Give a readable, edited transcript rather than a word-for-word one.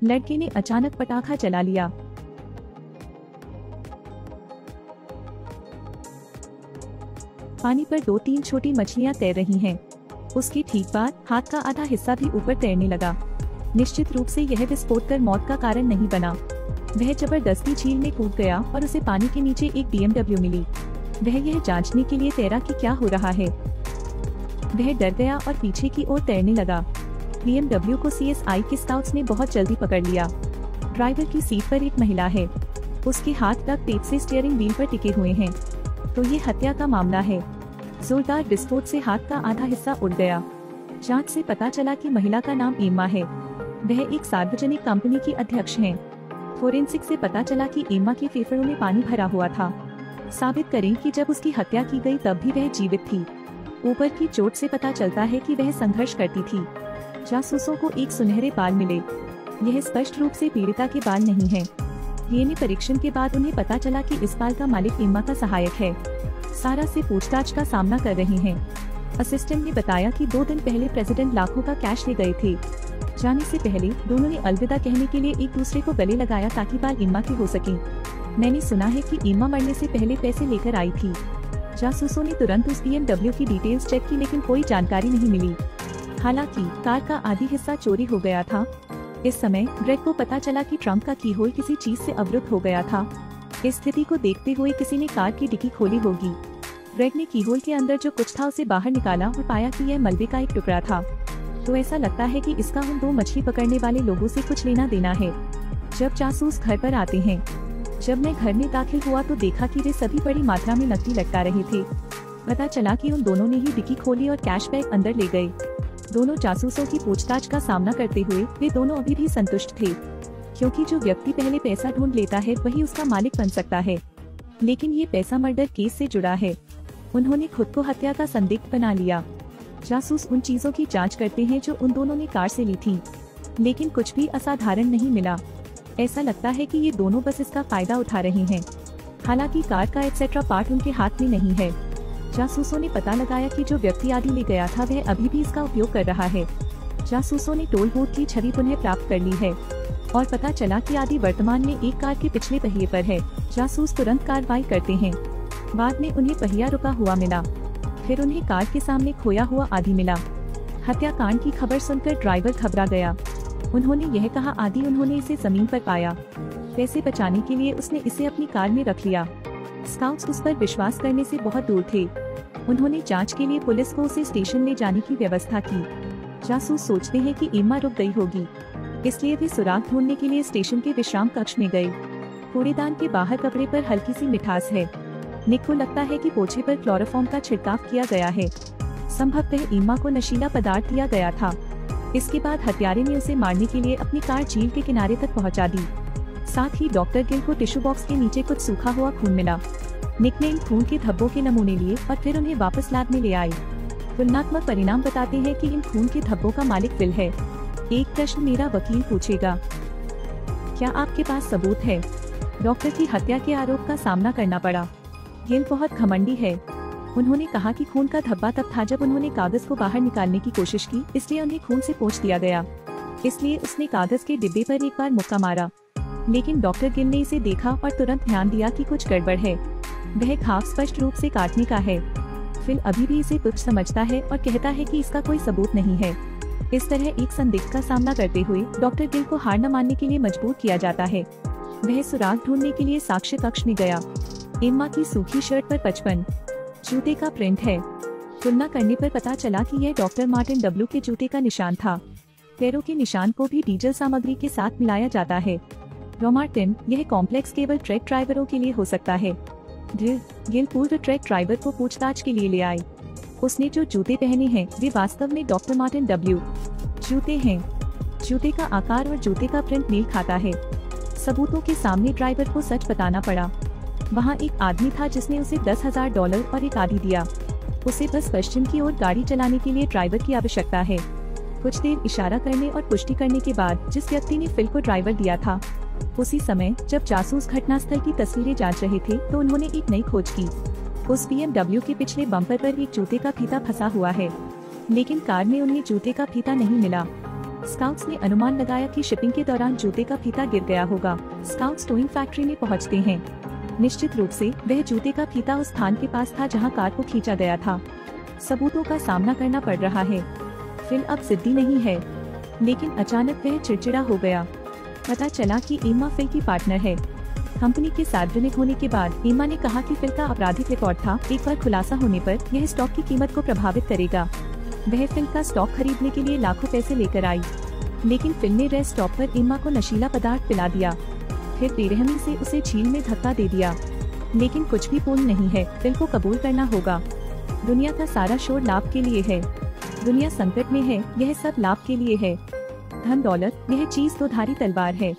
लड़के ने अचानक पटाखा जला लिया। पानी पर 2-3 छोटी मछलियां तैर रही हैं। उसकी ठीक बाद हाथ का आधा हिस्सा भी ऊपर तैरने लगा। निश्चित रूप से यह विस्फोट कर मौत का कारण नहीं बना। वह जबरदस्ती झील में कूद गया और उसे पानी के नीचे एक BMW मिली। वह यह जांचने के लिए तैरा कि क्या हो रहा है। वह डर गया और पीछे की ओर तैरने लगा। BMW को CSI के स्काउट्स ने बहुत जल्दी पकड़ लिया। ड्राइवर की सीट पर एक महिला है। उसके हाथ डक टेप से स्टीयरिंग व्हील पर टिके हुए हैं। तो ये हत्या का मामला है। जोरदार विस्फोट से हाथ का आधा हिस्सा उड़ गया। जांच से पता चला कि महिला का नाम एम्मा है। वह एक सार्वजनिक कंपनी की अध्यक्ष हैं। फोरेंसिक से पता चला कि एम्मा के फेफड़ों में पानी भरा हुआ था। साबित करें कि जब उसकी हत्या की गई तब भी वह जीवित थी। ऊपर की चोट से पता चलता है कि वह संघर्ष करती थी। जासूसों को एक सुनहरे बाल मिले। यह स्पष्ट रूप से पीड़िता के बाल नहीं है। डीएनए परीक्षण के बाद उन्हें पता चला कि इस बाल का मालिक एम्मा का सहायक है। सारा से पूछताछ का सामना कर रहे हैं। असिस्टेंट ने बताया कि 2 दिन पहले प्रेसिडेंट लाखों का कैश ले गए थे। जाने से पहले दोनों ने अलविदा कहने के लिए एक दूसरे को गले लगाया ताकि बाल एम्मा के हो सके। मैंने सुना है कि एम्मा मरने से पहले पैसे लेकर आई थी। जासूसों ने तुरंत उस BMW की डिटेल्स चेक की लेकिन कोई जानकारी नहीं मिली। हालांकि कार का आधी हिस्सा चोरी हो गया था। इस समय ग्रेग को पता चला कि ट्रंक का कीहोल किसी चीज से अवरुद्ध हो गया था। इस स्थिति को देखते हुए किसी ने कार की डिक्की खोली होगी। ग्रेग ने कीहोल के अंदर जो कुछ था उसे बाहर निकाला और पाया कि यह मलबे का एक टुकड़ा था। तो ऐसा लगता है कि इसका उन 2 मछली पकड़ने वाले लोगों से कुछ लेना देना है। जब जासूस घर पर आते हैं, जब मैं घर में दाखिल हुआ तो देखा कि वे सभी बड़ी मात्रा में नकदी लटका रहे थे। पता चला कि उन दोनों ने ही डिक्की खोली और कैश बैग अंदर ले गए। दोनों जासूसों की पूछताछ का सामना करते हुए वे दोनों अभी भी संतुष्ट थे, क्योंकि जो व्यक्ति पहले पैसा ढूंढ लेता है वही उसका मालिक बन सकता है। लेकिन ये पैसा मर्डर केस से जुड़ा है। उन्होंने खुद को हत्या का संदिग्ध बना लिया। जासूस उन चीजों की जांच करते हैं जो उन दोनों ने कार से ली थी, लेकिन कुछ भी असाधारण नहीं मिला। ऐसा लगता है कि ये दोनों बस इसका फायदा उठा रहे हैं। हालांकि कार का एक्सेट्रा पार्ट उनके हाथ में नहीं है। जासूसों ने पता लगाया कि जो व्यक्ति आदि ले गया था वह अभी भी इसका उपयोग कर रहा है। जासूसों ने टोल बूथ की छवि पुनः प्राप्त कर ली है और पता चला कि आदि वर्तमान में एक कार के पिछले पहिए पर है। जासूस तुरंत कार्रवाई करते हैं। बाद में उन्हें पहिया रुका हुआ मिला। फिर उन्हें कार के सामने खोया हुआ आदि मिला। हत्याकांड की खबर सुनकर ड्राइवर घबरा गया। उन्होंने यह कहा आदि उन्होंने इसे जमीन पर पाया। पैसे बचाने के लिए उसने इसे अपनी कार में रख लिया। स्काउट्स उस पर विश्वास करने से बहुत दूर थे। उन्होंने जांच के लिए पुलिस को उसे स्टेशन ले जाने की व्यवस्था की। जासूस सोचते हैं कि एम्मा रुक गई होगी, इसलिए वे सुराग ढूंढने के लिए स्टेशन के विश्राम कक्ष में गए। कूड़ेदान के बाहर कपड़े पर हल्की सी मिठास है। निक को लगता है कि पोछे पर क्लोरोफॉर्म का छिड़काव किया गया है। संभवतः एम्मा को नशीला पदार्थ दिया गया था। इसके बाद हत्यारे ने उसे मारने के लिए अपनी कार झील के किनारे तक पहुंचा दी। साथ ही डॉक्टर गिल को टिश्यू बॉक्स के नीचे कुछ सूखा हुआ खून मिला। निक ने इन खून के धब्बों के नमूने लिए और फिर उन्हें वापस लैब में ले आए। तुलनात्मक परिणाम बताते हैं कि इन खून के धब्बों का मालिक विल है। एक प्रश्न मेरा वकील पूछेगा, क्या आपके पास सबूत है? डॉक्टर की हत्या के आरोप का सामना करना पड़ा। गिल बहुत घमंडी है। उन्होंने कहा कि खून का धब्बा तब था जब उन्होंने कागज को बाहर निकालने की कोशिश की, इसलिए उन्हें खून से पोंछ दिया गया। इसलिए उसने कागज के डिब्बे पर एक बार मुक्का मारा। लेकिन डॉक्टर गिल ने इसे देखा और तुरंत ध्यान दिया कि कुछ गड़बड़ है। वह घाव स्पष्ट रूप से काटने का है। फिल अभी भी इसे तुच्छ समझता है और कहता है कि इसका कोई सबूत नहीं है। इस तरह एक संदिग्ध का सामना करते हुए डॉक्टर गिल को हार न मानने के लिए मजबूर किया जाता है। वह सुराग ढूंढने के लिए साक्ष्य कक्ष में गया। एम्मा की सूखी शर्ट पर 55 जूते का प्रिंट है। तुलना करने पर पता चला कि यह डॉक्टर मार्टिन डब्ल्यू के जूते का निशान था। पैरों के निशान को भी डीजल सामग्री के साथ मिलाया जाता है। मार्टिन, यह कॉम्प्लेक्स केवल ट्रक ड्राइवरों के लिए हो सकता है। गिल पूर्व ट्रक ड्राइवर को पूछताछ के लिए ले आए। उसने जो जूते पहने हैं वे वास्तव में डॉक्टर मार्टिन डब्ल्यू जूते हैं। जूते का आकार और जूते का प्रिंट मेल खाता है। सबूतों के सामने ड्राइवर को सच बताना पड़ा। वहाँ एक आदमी था जिसने उसे $10,000 और एक आदि दिया। उसे बस पश्चिम की ओर गाड़ी चलाने के लिए ड्राइवर की आवश्यकता है। कुछ देर इशारा करने और पुष्टि करने के बाद जिस व्यक्ति ने फिल को ड्राइवर दिया था, उसी समय जब जासूस घटनास्थल की तस्वीरें जांच रहे थे तो उन्होंने एक नई खोज की। उस BMW के पिछले बम्पर पर एक जूते का फीता फंसा हुआ है, लेकिन कार में उन्हें जूते का फीता नहीं मिला। स्काउट्स ने अनुमान लगाया कि शिपिंग के दौरान जूते का फीता गिर गया होगा। स्काउट्स टोइंग फैक्ट्री में पहुंचते हैं। निश्चित रूप से वह जूते का फीता उस स्थान के पास था जहां कार को खींचा गया था। सबूतों का सामना करना पड़ रहा है। फिल अब जिद्दी नहीं है, लेकिन अचानक वह चिड़चिड़ा हो गया। पता चला कि एम्मा फिल की पार्टनर है। कंपनी के सार्वजनिक होने के बाद एम्मा ने कहा कि फिल का आपराधिक रिकॉर्ड था। एक बार खुलासा होने पर यह स्टॉक की कीमत को प्रभावित करेगा। वह फिल का स्टॉक खरीदने के लिए लाखों पैसे लेकर आई, लेकिन फिल ने रेस्ट स्टॉप पर एम्मा को नशीला पदार्थ पिला दिया, फिर बेरहमी से उसे झील में धक्का दे दिया। लेकिन कुछ भी पूर्ण नहीं है, फिल को कबूल करना होगा। दुनिया का सारा शोर लाभ के लिए है। दुनिया संकट में है, यह सब लाभ के लिए है। धन दौलत, यह चीज तो धारी तलवार है।